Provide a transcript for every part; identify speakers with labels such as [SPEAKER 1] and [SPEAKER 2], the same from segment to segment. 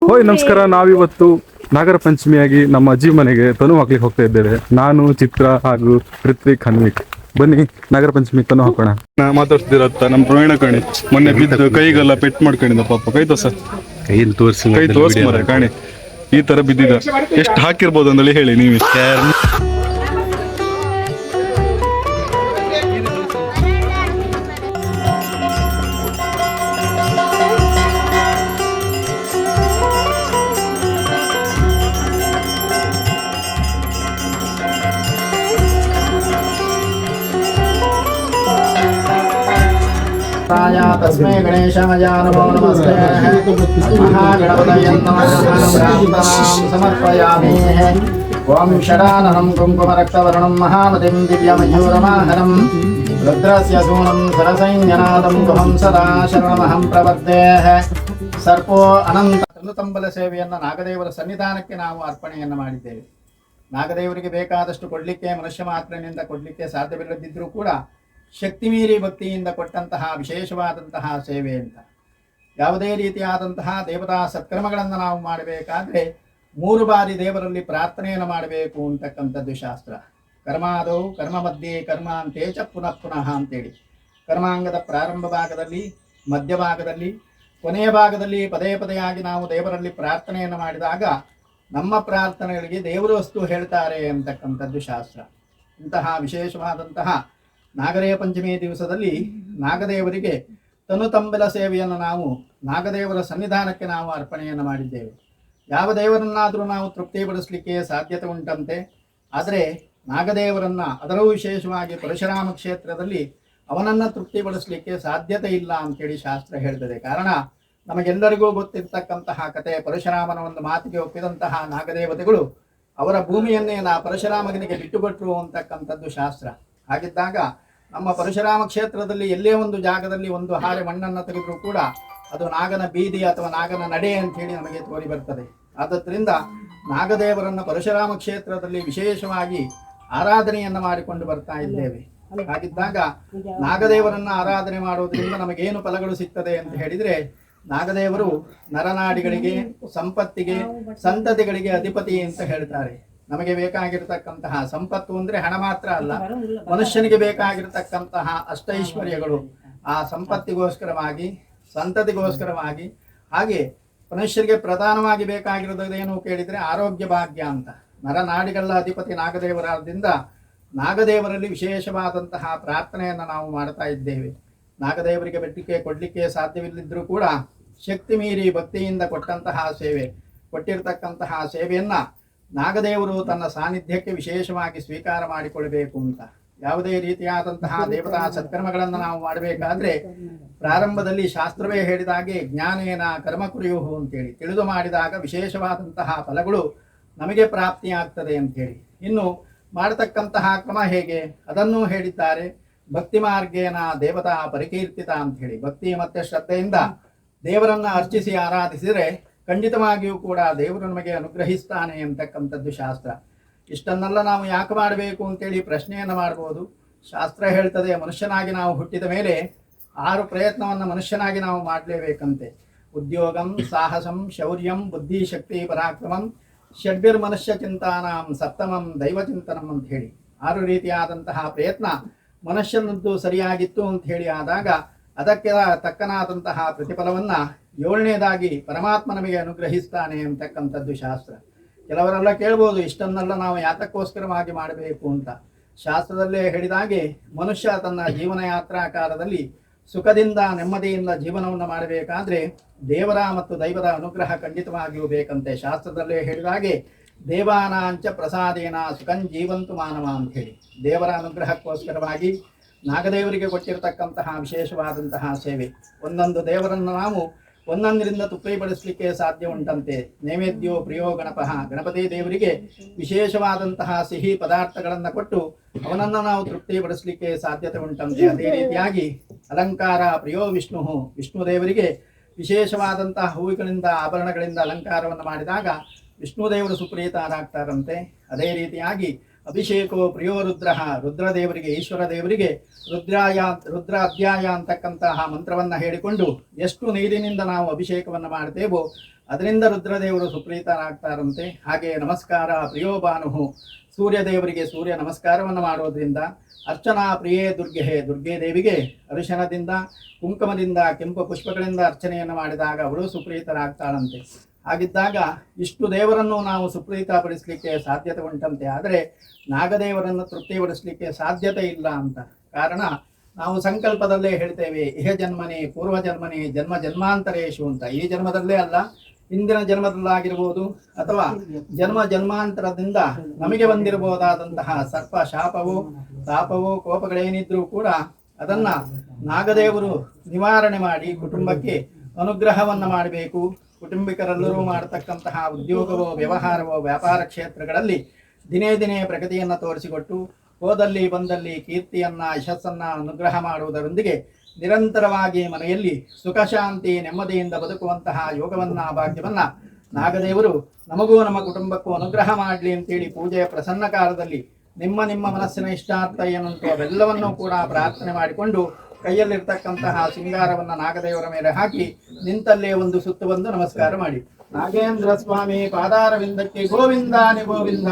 [SPEAKER 1] ಹೋಯ್ ನಮಸ್ಕಾರ. ನಾವಿವತ್ತು ನಾಗರ ಪಂಚಮಿಯಾಗಿ ನಮ್ಮ ಅಜ್ಜಿ ಮನೆಗೆ ತನು ಹಾಕ್ಲಿಕ್ಕೆ ಹೋಗ್ತಾ ಇದ್ದೇವೆ. ನಾನು, ಚಿತ್ರ ಹಾಗೂ ಋತ್ವಿಕ್, ಹನ್ವಿಕ್. ಬನ್ನಿ ನಾಗರ ಪಂಚಮಿ ತನು ಹಾಕೋಣ. ಮಾತಾಡ್ತಿರತ್ತ ನಮ್ಮ ಪ್ರವೀಣ ಕಣಿ ಮೊನ್ನೆ ಬಿದ್ದು ಕೈಗೆಲ್ಲ ಪೆಟ್ ಮಾಡ್ಕೊಂಡಿದ್ದ ಪಾಪ. ಕೈ ತೋರ್ಸಿ ಮರ ಕಾಣಿ ಈ ತರ ಬಿದ್ದಿದ. ಎಷ್ಟು ಹಾಕಿರ್ಬೋದು ಅಂದೇಳಿ ಹೇಳಿ ನೀವು.
[SPEAKER 2] तस्मै गणेशाय नमो नमस्ते। महागणपतये नमः। समर्पयामि। ओम शराननं कुङ्कुमरक्तवर्णं महामतिं दिव्यमयूरवाहनं रुद्रस्य सूनं सरसैन्यनादं गुहं सदा शरणमहं प्रपद्ये। ಸರ್ಪೋ ಅನಂತ ತಂಬಲ ಸೇವೆಯನ್ನು ನಾಗದೇವರ ಸನ್ನಿಧಾನಕ್ಕೆ ನಾವು ಅರ್ಪಣೆಯನ್ನು ಮಾಡಿದ್ದೇವೆ. ನಾಗದೇವರಿಗೆ ಬೇಕಾದಷ್ಟು ಕೊಡಲಿಕ್ಕೆ ಮನುಷ್ಯ ಮಾತ್ರನಿಂದ ಕೊಡಲಿಕ್ಕೆ ಸಾಧ್ಯವಿಲ್ಲದಿದ್ದರೂ ಕೂಡ ಶಕ್ತಿ ಮೀರಿ ಭಕ್ತಿಯಿಂದ ಕೊಟ್ಟಂತಹ ವಿಶೇಷವಾದಂತಹ ಸೇವೆ ಅಂತ. ಯಾವುದೇ ರೀತಿಯಾದಂತಹ ದೇವತಾ ಸತ್ಕರ್ಮಗಳನ್ನು ನಾವು ಮಾಡಬೇಕಾದ್ರೆ 3 ಬಾರಿ ದೇವರಲ್ಲಿ ಪ್ರಾರ್ಥನೆಯನ್ನು ಮಾಡಬೇಕು ಅಂತಕ್ಕಂಥದ್ದು ಶಾಸ್ತ್ರ. ಕರ್ಮಾದೌ ಕರ್ಮ ಮಧ್ಯೆ ಕರ್ಮಾಂತೆ ಚ ಪುನಃ ಪುನಃ ಅಂತೇಳಿ ಕರ್ಮಾಂಗದ ಪ್ರಾರಂಭ ಭಾಗದಲ್ಲಿ, ಮಧ್ಯಭಾಗದಲ್ಲಿ, ಕೊನೆಯ ಭಾಗದಲ್ಲಿ ಪದೇ ಪದೆಯಾಗಿ ನಾವು ದೇವರಲ್ಲಿ ಪ್ರಾರ್ಥನೆಯನ್ನು ಮಾಡಿದಾಗ ನಮ್ಮ ಪ್ರಾರ್ಥನೆಗಳಿಗೆ ದೇವರು ಅಷ್ಟು ಹೇಳ್ತಾರೆ ಅಂತಕ್ಕಂಥದ್ದು ಶಾಸ್ತ್ರ. ಇಂತಹ ವಿಶೇಷವಾದಂತಹ ನಾಗರೇಯ ಪಂಚಮಿ ದಿವಸದಲ್ಲಿ ನಾಗದೇವರಿಗೆ ತನುತಂಬಲ ಸೇವೆಯನ್ನು ನಾವು ನಾಗದೇವರ ಸನ್ನಿಧಾನಕ್ಕೆ ನಾವು ಅರ್ಪಣೆಯನ್ನು ಮಾಡಿದ್ದೇವೆ. ಯಾವ ದೇವರನ್ನಾದರೂ ನಾವು ತೃಪ್ತಿಪಡಿಸಲಿಕ್ಕೆ ಸಾಧ್ಯತೆ ಉಂಟಂತೆ, ಆದರೆ ನಾಗದೇವರನ್ನ, ಅದರಲ್ಲೂ ವಿಶೇಷವಾಗಿ ಪರಶುರಾಮ ಕ್ಷೇತ್ರದಲ್ಲಿ ಅವನನ್ನು ತೃಪ್ತಿಪಡಿಸಲಿಕ್ಕೆ ಸಾಧ್ಯತೆ ಇಲ್ಲ ಅಂತೇಳಿ ಶಾಸ್ತ್ರ ಹೇಳ್ತದೆ. ಕಾರಣ ನಮಗೆಲ್ಲರಿಗೂ ಗೊತ್ತಿರ್ತಕ್ಕಂತಹ ಕತೆ. ಪರಶುರಾಮನ ಒಂದು ಮಾತಿಗೆ ಒಪ್ಪಿದಂತಹ ನಾಗದೇವತೆಗಳು ಅವರ ಭೂಮಿಯನ್ನೇ ಪರಶುರಾಮನಿಗೆ ಬಿಟ್ಟುಕೊಟ್ರು ಅಂತಕ್ಕಂಥದ್ದು ಶಾಸ್ತ್ರ. ಹಾಗಿದ್ದಾಗ ನಮ್ಮ ಪರಶುರಾಮ ಕ್ಷೇತ್ರದಲ್ಲಿ ಎಲ್ಲೇ ಒಂದು ಜಾಗದಲ್ಲಿ ಒಂದು ಹಾರೆ ಮಣ್ಣನ್ನು ತೆಗೆದರೂ ಕೂಡ ಅದು ನಾಗನ ಬೀದಿ ಅಥವಾ ನಾಗನ ನಡೆ ಅಂತ ಹೇಳಿ ನಮಗೆ ತೋರಿ ಬರ್ತದೆ. ಆದ್ದರಿಂದ ನಾಗದೇವರನ್ನು ಪರಶುರಾಮ ಕ್ಷೇತ್ರದಲ್ಲಿ ವಿಶೇಷವಾಗಿ ಆರಾಧನೆಯನ್ನು ಮಾಡಿಕೊಂಡು ಬರ್ತಾ ಇದ್ದೇವೆ. ಹಾಗಿದ್ದಾಗ ನಾಗದೇವರನ್ನ ಆರಾಧನೆ ಮಾಡುವುದರಿಂದ ನಮಗೇನು ಫಲಗಳು ಸಿಗ್ತದೆ ಅಂತ ಹೇಳಿದ್ರೆ, ನಾಗದೇವರು ನರನಾಡಿಗಳಿಗೆ, ಸಂಪತ್ತಿಗೆ, ಸಂತತಿಗಳಿಗೆ ಅಧಿಪತಿ ಅಂತ ಹೇಳ್ತಾರೆ. ನಮಗೆ ಬೇಕಾಗಿರತಕ್ಕಂತಹ ಸಂಪತ್ತು ಅಂದ್ರೆ ಹಣ ಮಾತ್ರ ಅಲ್ಲ, ಮನುಷ್ಯನಿಗೆ ಬೇಕಾಗಿರತಕ್ಕಂತಹ ಅಷ್ಟೈಶ್ವರ್ಯಗಳು ಆ ಸಂಪತ್ತಿಗೋಸ್ಕರವಾಗಿ, ಸಂತತಿಗೋಸ್ಕರವಾಗಿ, ಹಾಗೆ ಮನುಷ್ಯರಿಗೆ ಪ್ರಧಾನವಾಗಿ ಬೇಕಾಗಿರೋದೇನು ಕೇಳಿದ್ರೆ ಆರೋಗ್ಯ ಭಾಗ್ಯ ಅಂತ. ನರನಾಡಿಗಳ ಅಧಿಪತಿ ನಾಗದೇವರಾದ್ದರಿಂದ ನಾಗದೇವರಲ್ಲಿ ವಿಶೇಷವಾದಂತಹ ಪ್ರಾರ್ಥನೆಯನ್ನು ನಾವು ಮಾಡ್ತಾ ಇದ್ದೇವೆ. ನಾಗದೇವರಿಗೆ ಬೆಟ್ಟಿಗೆ ಕೊಡ್ಲಿಕ್ಕೆ ಸಾಧ್ಯವಿಲ್ಲದಿದ್ರೂ ಕೂಡ ಶಕ್ತಿ ಮೀರಿ ಭಕ್ತಿಯಿಂದ ಕೊಟ್ಟಂತಹ ಸೇವೆ, ಕೊಟ್ಟಿರತಕ್ಕಂತಹ ಸೇವೆಯನ್ನ ನಾಗದೇವರು ತನ್ನ ಸಾನ್ನಿಧ್ಯಕ್ಕೆ ವಿಶೇಷವಾಗಿ ಸ್ವೀಕಾರ ಮಾಡಿಕೊಳ್ಬೇಕು ಅಂತ. ಯಾವುದೇ ರೀತಿಯಾದಂತಹ ದೇವತಾ ಸತ್ಕರ್ಮಗಳನ್ನು ನಾವು ಮಾಡಬೇಕಾದ್ರೆ ಪ್ರಾರಂಭದಲ್ಲಿ ಶಾಸ್ತ್ರವೇ ಹೇಳಿದಾಗೆ ಜ್ಞಾನೇನ ಕರ್ಮ ಕುರಿಯುಹು ಅಂತೇಳಿ ತಿಳಿದು ಮಾಡಿದಾಗ ವಿಶೇಷವಾದಂತಹ ಫಲಗಳು ನಮಗೆ ಪ್ರಾಪ್ತಿಯಾಗ್ತದೆ ಅಂತೇಳಿ. ಇನ್ನು ಮಾಡತಕ್ಕಂತಹ ಕ್ರಮ ಹೇಗೆ ಅದನ್ನು ಹೇಳಿದ್ದಾರೆ. ಭಕ್ತಿ ಮಾರ್ಗೇನ ದೇವತಾ ಪರಿಕೀರ್ತಿತ ಅಂತ ಹೇಳಿ ಭಕ್ತಿ ಮತ್ತೆ ಶ್ರದ್ಧೆಯಿಂದ ದೇವರನ್ನ ಅರ್ಚಿಸಿ ಆರಾಧಿಸಿದರೆ ಖಂಡಿತವಾಗಿಯೂ ಕೂಡ ದೇವರು ನಮಗೆ ಅನುಗ್ರಹಿಸ್ತಾನೆ ಅಂತಕ್ಕಂಥದ್ದು ಶಾಸ್ತ್ರ. ಇಷ್ಟನ್ನೆಲ್ಲ ನಾವು ಯಾಕೆ ಮಾಡಬೇಕು ಅಂತೇಳಿ ಪ್ರಶ್ನೆಯನ್ನು ಮಾಡ್ಬೋದು. ಶಾಸ್ತ್ರ ಹೇಳ್ತದೆ, ಮನುಷ್ಯನಾಗಿ ನಾವು ಹುಟ್ಟಿದ ಮೇಲೆ 6 ಪ್ರಯತ್ನವನ್ನು ಮನುಷ್ಯನಾಗಿ ನಾವು ಮಾಡಲೇಬೇಕಂತೆ. ಉದ್ಯೋಗಂ, ಸಾಹಸಂ, ಶೌರ್ಯಂ, ಬುದ್ಧಿ, ಶಕ್ತಿ, ಪರಾಕ್ರಮಂ, ಷಡ್ಭಿರ್ ಮನುಷ್ಯ ಚಿಂತಾನಾಂ, ಸಪ್ತಮಂ ದೈವಚಿಂತನಂ ಅಂತ ಹೇಳಿ 6 ರೀತಿಯಾದಂತಹ ಪ್ರಯತ್ನ ಮನುಷ್ಯನದ್ದು ಸರಿಯಾಗಿತ್ತು ಅಂತ ಹೇಳಿ ಆದಾಗ ಅದಕ್ಕೆ ತಕ್ಕನಾದಂತಹ ಪ್ರತಿಫಲವನ್ನ 7ನೇದಾಗಿ ಪರಮಾತ್ಮ ನಮಗೆ ಅನುಗ್ರಹಿಸ್ತಾನೆ ಅಂತಕ್ಕಂಥದ್ದು ಶಾಸ್ತ್ರ. ಕೆಲವರೆಲ್ಲ ಕೇಳ್ಬೋದು, ಇಷ್ಟನ್ನೆಲ್ಲ ನಾವು ಯಾತಕ್ಕೋಸ್ಕರವಾಗಿ ಮಾಡಬೇಕು ಅಂತ. ಶಾಸ್ತ್ರದಲ್ಲೇ ಹೇಳಿದಾಗೆ ಮನುಷ್ಯ ತನ್ನ ಜೀವನ ಯಾತ್ರಾ ಕಾಲದಲ್ಲಿ ಸುಖದಿಂದ ನೆಮ್ಮದಿಯಿಂದ ಜೀವನವನ್ನು ಮಾಡಬೇಕಾದ್ರೆ ದೇವರ ಮತ್ತು ದೈವದ ಅನುಗ್ರಹ ಖಂಡಿತವಾಗಿಯೂ ಬೇಕಂತೆ. ಶಾಸ್ತ್ರದಲ್ಲೇ ಹೇಳಿದಾಗೆ ದೇವಾನಾಂಚ ಪ್ರಸಾದೇನ ಸುಖಂ ಜೀವಂತು ಮಾನವ ಅಂತ ಹೇಳಿ ದೇವರ ಅನುಗ್ರಹಕ್ಕೋಸ್ಕರವಾಗಿ ನಾಗದೇವರಿಗೆ ಕೊಟ್ಟಿರತಕ್ಕಂತಹ ವಿಶೇಷವಾದಂತಹ ಸೇವೆ. ಒಂದೊಂದು ದೇವರನ್ನು ನಾವು ಒಂದೊಂದರಿಂದ ತೃಪ್ತಿಪಡಿಸಲಿಕ್ಕೆ ಸಾಧ್ಯ ಉಂಟಂತೆ. ನೈವೇದ್ಯೋ ಪ್ರಿಯೋ ಗಣಪಃ, ಗಣಪತಿ ದೇವರಿಗೆ ವಿಶೇಷವಾದಂತಹ ಸಿಹಿ ಪದಾರ್ಥಗಳನ್ನು ಕೊಟ್ಟು ಅವನನ್ನು ನಾವು ತೃಪ್ತಿಪಡಿಸಲಿಕ್ಕೆ ಸಾಧ್ಯತೆ ಉಂಟಂತೆ. ಅದೇ ರೀತಿಯಾಗಿ ಅಲಂಕಾರ ಪ್ರಿಯೋ ವಿಷ್ಣು, ವಿಷ್ಣು ದೇವರಿಗೆ ವಿಶೇಷವಾದಂತಹ ಹೂವುಗಳಿಂದ, ಆಭರಣಗಳಿಂದ ಅಲಂಕಾರವನ್ನು ಮಾಡಿದಾಗ ವಿಷ್ಣು ದೇವರು ಸುಪ್ರೀತರಾಗ್ತಾರಂತೆ. ಅದೇ ರೀತಿಯಾಗಿ ಅಭಿಷೇಕೋ ಪ್ರಿಯೋ ರುದ್ರ, ರುದ್ರದೇವರಿಗೆ, ಈಶ್ವರ ದೇವರಿಗೆ ರುದ್ರ ಅಧ್ಯಾಯ ಅಂತಕ್ಕಂತಹ ಮಂತ್ರವನ್ನು ಹೇಳಿಕೊಂಡು ಎಷ್ಟು ನೀರಿನಿಂದ ನಾವು ಅಭಿಷೇಕವನ್ನು ಮಾಡ್ತೇವೋ ಅದರಿಂದ ರುದ್ರದೇವರು ಸುಪ್ರೀತರಾಗ್ತಾರಂತೆ. ಹಾಗೆ ನಮಸ್ಕಾರ ಪ್ರಿಯೋಬಾನು, ಸೂರ್ಯದೇವರಿಗೆ ಸೂರ್ಯ ನಮಸ್ಕಾರವನ್ನು ಮಾಡೋದ್ರಿಂದ ಅರ್ಚನಾ ಪ್ರಿಯೇ ದುರ್ಗೆ ದೇವಿಗೆ ಅರಿಶನದಿಂದ ಕುಂಕುಮದಿಂದ ಕೆಂಪು ಪುಷ್ಪಗಳಿಂದ ಅರ್ಚನೆಯನ್ನು ಮಾಡಿದಾಗ ಅವಳು ಸುಪ್ರೀತರಾಗ್ತಾಳಂತೆ. ಹಾಗಿದ್ದಾಗ ಇಷ್ಟು ದೇವರನ್ನು ನಾವು ಸುಪ್ರೀತಪಡಿಸಲಿಕ್ಕೆ ಸಾಧ್ಯತೆ ಉಂಟಂತೆ. ಆದರೆ ನಾಗದೇವರನ್ನು ತೃಪ್ತಿಪಡಿಸಲಿಕ್ಕೆ ಸಾಧ್ಯತೆ ಇಲ್ಲ ಅಂತ. ಕಾರಣ ನಾವು ಸಂಕಲ್ಪದಲ್ಲೇ ಹೇಳ್ತೇವೆ, ಇಹ ಜನ್ಮನೆ ಪೂರ್ವ ಜನ್ಮನೆ ಜನ್ಮ ಜನ್ಮಾಂತರೇಶು ಅಂತ. ಈ ಜನ್ಮದಲ್ಲೇ ಅಲ್ಲ, ಹಿಂದಿನ ಜನ್ಮದಲ್ಲಾಗಿರ್ಬೋದು ಅಥವಾ ಜನ್ಮಾಂತರದಿಂದ ನಮಗೆ ಬಂದಿರಬಹುದಾದಂತಹ ಸರ್ಪ ಶಾಪವು ತಾಪವು ಕೋಪಗಳೇನಿದ್ರೂ ಕೂಡ ಅದನ್ನ ನಾಗದೇವರು ನಿವಾರಣೆ ಮಾಡಿ ಕುಟುಂಬಕ್ಕೆ ಅನುಗ್ರಹವನ್ನ ಮಾಡಬೇಕು. ಕುಟುಂಬಿಕರೆಲ್ಲರೂ ಮಾಡತಕ್ಕಂತಹ ಉದ್ಯೋಗವೋ ವ್ಯವಹಾರವೋ ವ್ಯಾಪಾರ ಕ್ಷೇತ್ರಗಳಲ್ಲಿ ದಿನೇ ದಿನೇ ಪ್ರಗತಿಯನ್ನು ತೋರಿಸಿಕೊಟ್ಟು ಹೋದಲ್ಲಿ ಬಂದಲ್ಲಿ ಕೀರ್ತಿಯನ್ನ ಯಶಸ್ಸನ್ನ ಅನುಗ್ರಹ ಮಾಡುವುದರೊಂದಿಗೆ ನಿರಂತರವಾಗಿ ಮನೆಯಲ್ಲಿ ಸುಖ ಶಾಂತಿ ನೆಮ್ಮದಿಯಿಂದ ಬದುಕುವಂತಹ ಯೋಗವನ್ನ ಭಾಗ್ಯವನ್ನ ನಾಗದೇವರು ನಮಗೂ ನಮ್ಮ ಕುಟುಂಬಕ್ಕೂ ಅನುಗ್ರಹ ಮಾಡಲಿ ಅಂತೇಳಿ ಪೂಜೆಯ ಪ್ರಸನ್ನ ಕಾಲದಲ್ಲಿ ನಿಮ್ಮ ಮನಸ್ಸಿನ ಇಷ್ಟಾರ್ಥ ಏನಂತೂ ಅವೆಲ್ಲವನ್ನೂ ಕೂಡ ಪ್ರಾರ್ಥನೆ ಮಾಡಿಕೊಂಡು ಕೈಯಲ್ಲಿರ್ತಕ್ಕಂತಹ ಸಿಂಗಾರವನ್ನ ನಾಗದೇವರ ಮೇಲೆ ಹಾಕಿ ನಿಂತಲ್ಲೇ ಒಂದು ಸುತ್ತು ಬಂದು ನಮಸ್ಕಾರ ಮಾಡಿ. ನಾಗೇಂದ್ರ ಸ್ವಾಮಿ ಪಾದಾರವಿಂದಕ್ಕೆ ಗೋವಿಂದಾನಿ ಗೋವಿಂದ.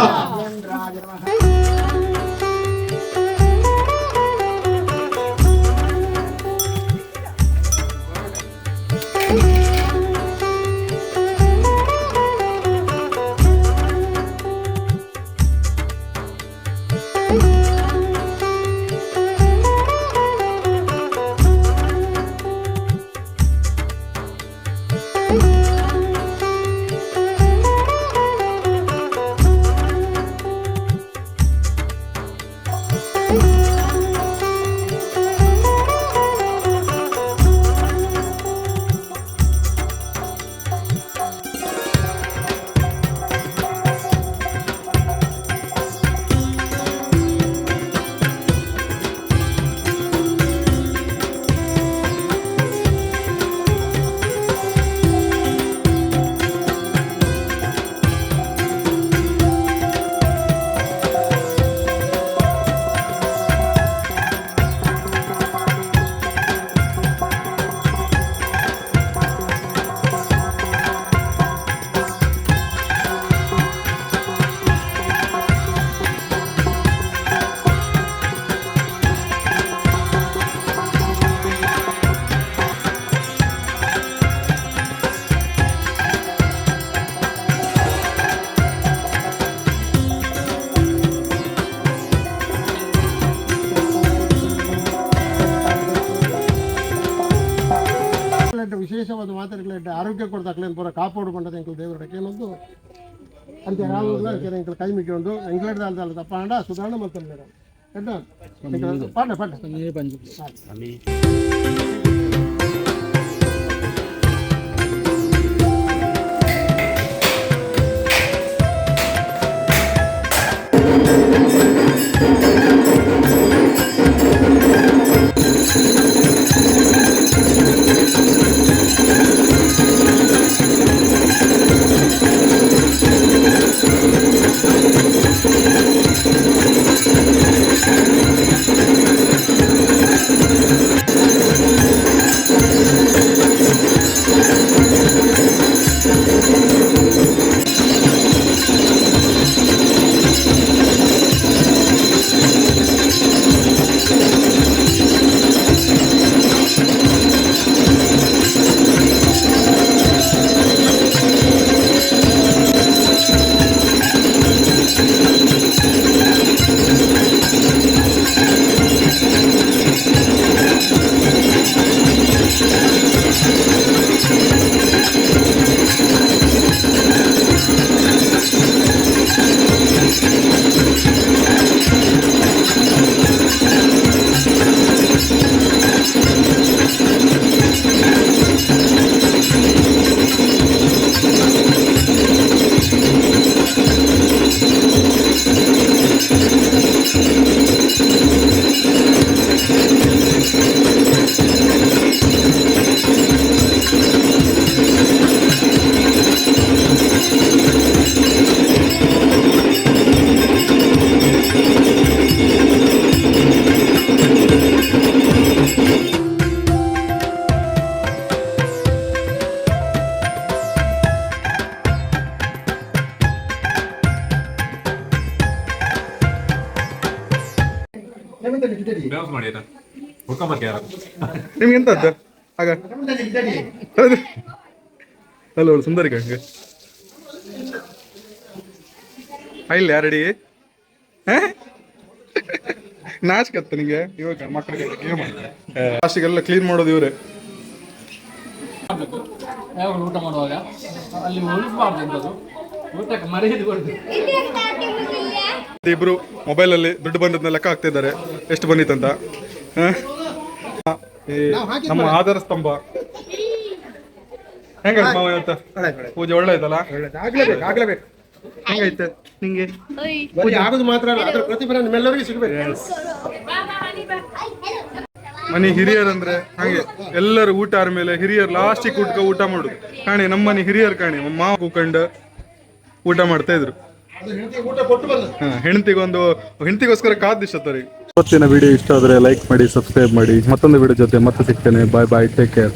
[SPEAKER 2] ನಾಗೇಂದ್ರಾಯ ನಮಃ.
[SPEAKER 3] ವಿಶೇಷವಾದ ಮಾತಾಡಿಕೊಳ್ಳಿ ಆರೋಗ್ಯ ಕೊಡ್ತಾಕ್ಲೇನು ಪೂರ ಕಾಪಾಡು ಪಂಡದ ಎಂಕಲ್ ದೇವರಕ್ಕೆ ಏನೊಂದು ಅಂತ ಯಾವಾಗ ಎಂಕಲ್ ಕೈ ಮಿಕ್ಕೊಂಡು ಎಂಕ್ಲೆಡ್ ಅಲ್ಲ ತಪ್ಪಾಂಡ ಸುಧಾರಣೆ ಮಾಡ್ತಾರೆ ಪಾಠ ಪಾಠ
[SPEAKER 1] ನಿಮ್ಗೆ ಎಂತದ್ದು ಆಗ ಹಲೋ ಸುಂದರಿ ಹಂಗೆ ಇಲ್ಲ ಯಾರಡಿ ನಾಚ್ಕತ್ತ ನಿಂಗೆ ಇವಾಗ ಮಕ್ಕಳಿಗೆ ಲಾಸ್ಟಿಗೆಲ್ಲ ಕ್ಲೀನ್ ಮಾಡೋದು ಇವ್ರೆ.
[SPEAKER 4] ಊಟ ಮಾಡುವಾಗ ಅಲ್ಲಿ ಉಳಿಸಬಾರ್ದು ಊಟಕ್ಕೆ ಮರ್ಯಾದೆ ಕೊಡ್ಬೇಕು.
[SPEAKER 1] ಇಬ್ರು ಮೊಬೈಲ್ ಅಲ್ಲಿ ದುಡ್ಡು ಬಂದದ್ನ ಲೆಕ್ಕ ಹಾಕ್ತಿದ್ದಾರೆ ಎಷ್ಟು ಬಂದಿತ್ತಂತ. ನಮ್ಮ ಆಧಾರ ಸ್ತಂಭ ಹೆಂಗಾಯ್ತು ಮಾವ ಇವತ್ತು ಪೂಜೆ ಒಳ್ಳೆ ಆಯ್ತಲ್ಲ?
[SPEAKER 3] ಆಗ್ಲೇಬೇಕು
[SPEAKER 1] ಹೆಂಗೈತೆ ನಿಂಗೆ?
[SPEAKER 3] ಪೂಜೆ ಆಗೋದು ಮಾತ್ರ ಅಲ್ಲ, ಅದರ ಪ್ರತಿಫಲ ನಿಮ್ಮೆಲ್ಲರಿಗೂ ಸಿಗಬೇಕು.
[SPEAKER 1] ಮನೆ ಹಿರಿಯರಂದ್ರೆ ಹಾಗೆ ಎಲ್ಲರೂ ಊಟ ಆದ್ಮೇಲೆ ಹಿರಿಯರ್ ಲಾಸ್ಟಿಗೆ ಊಟ ಮಾಡುದು ಕಾಣಿ. ನಮ್ಮ ಮನೆ ಹಿರಿಯರ್ ಕಾಣಿ ಮಾವ ಕೂಕೊಂಡು ಊಟ ಮಾಡ್ತಾ ಇದ್ರು.
[SPEAKER 3] ಊಟ ಕೊಟ್ಟು ಬಂದ
[SPEAKER 1] ಹೆಂಡತಿಗೋಸ್ಕರ ಕಾದಿಷ್ಟತ್ತರಿ. ಇವತ್ತಿನ ವಿಡಿಯೋ ಇಷ್ಟ ಆದ್ರೆ ಲೈಕ್ ಮಾಡಿ, ಸಬ್ಸ್ಕ್ರೈಬ್ ಮಾಡಿ. ಮತ್ತೊಂದು ವಿಡಿಯೋ ಜೊತೆ ಮತ್ತೆ ಸಿಗ್ತೇನೆ. ಬಾಯ್ ಬಾಯ್, ಟೇಕ್ ಕೇರ್.